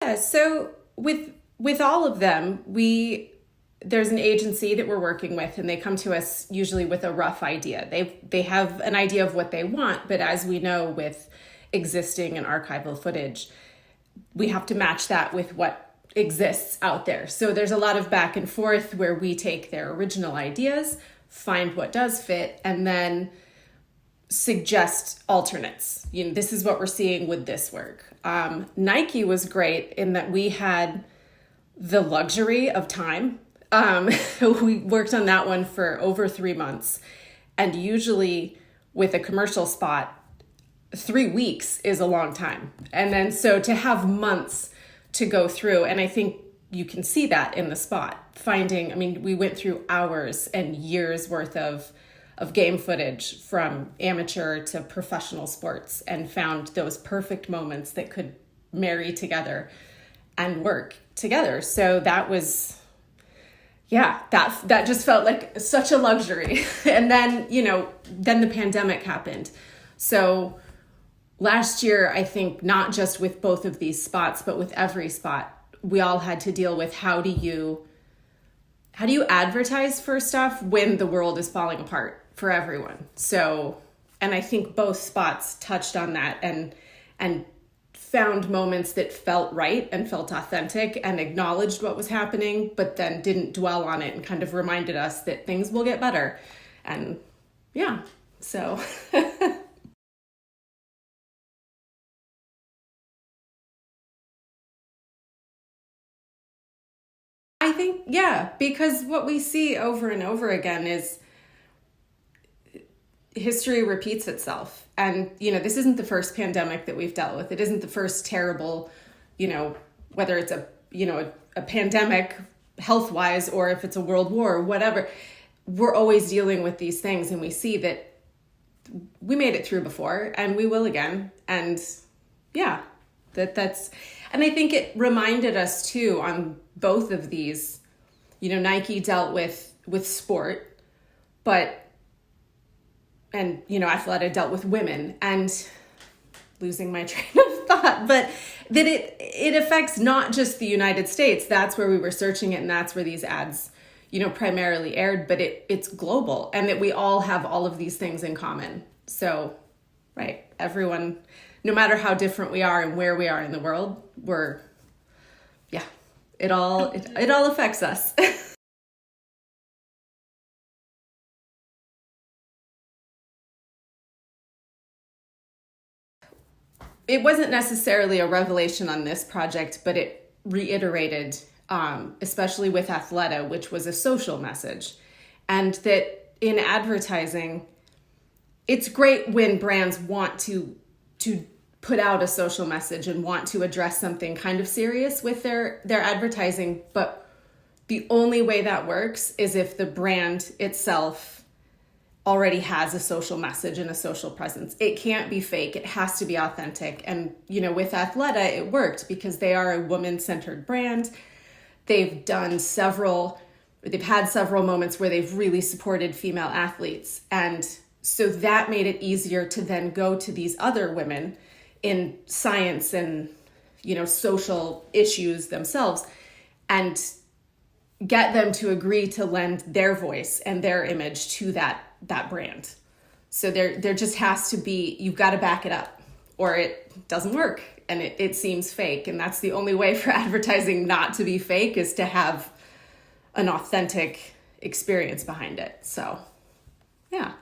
Yeah, so with all of them, there's an agency that we're working with, and they come to us usually with a rough idea. They have an idea of what they want, but as we know with existing and archival footage, we have to match that with what exists out there. So there's a lot of back and forth where we take their original ideas, find what does fit, and then suggest alternates. This is what we're seeing with this work. Nike was great in that we had the luxury of time. We worked on that one for over 3 months. And usually with a commercial spot, 3 weeks is a long time. And then so to have months to go through, and I think you can see that in the spot, we went through hours and years worth of game footage from amateur to professional sports and found those perfect moments that could marry together and work together. So that was, that just felt like such a luxury. And then, then the pandemic happened. So last year, I think not just with both of these spots, but with every spot, we all had to deal with how do you advertise for stuff when the world is falling apart for everyone. So, and I think both spots touched on that and found moments that felt right and felt authentic and acknowledged what was happening, but then didn't dwell on it and kind of reminded us that things will get better. And so. I think, because what we see over and over again is history repeats itself. And, this isn't the first pandemic that we've dealt with. It isn't the first terrible, whether it's a pandemic health-wise or if it's a world war or whatever, we're always dealing with these things. And we see that we made it through before and we will again. And that's, and I think it reminded us too on both of these, Nike dealt with sport, and Athleta dealt with women, and losing my train of thought, but that it affects not just the United States. That's where we were searching it, and that's where these ads, primarily aired, but it's global, and that we all have all of these things in common. So, right, everyone, no matter how different we are and where we are in the world, it all affects us. It wasn't necessarily a revelation on this project, but it reiterated, especially with Athleta, which was a social message. And that in advertising, it's great when brands want to put out a social message and want to address something kind of serious with their advertising. But the only way that works is if the brand itself already has a social message and a social presence. It can't be fake. It has to be authentic. And, with Athleta, it worked because they are a woman-centered brand. They've had several moments where they've really supported female athletes. And so that made it easier to then go to these other women in science and, social issues themselves and get them to agree to lend their voice and their image to that brand. So there just has to be, you've got to back it up or it doesn't work and it seems fake. And that's the only way for advertising not to be fake, is to have an authentic experience behind it. So, yeah.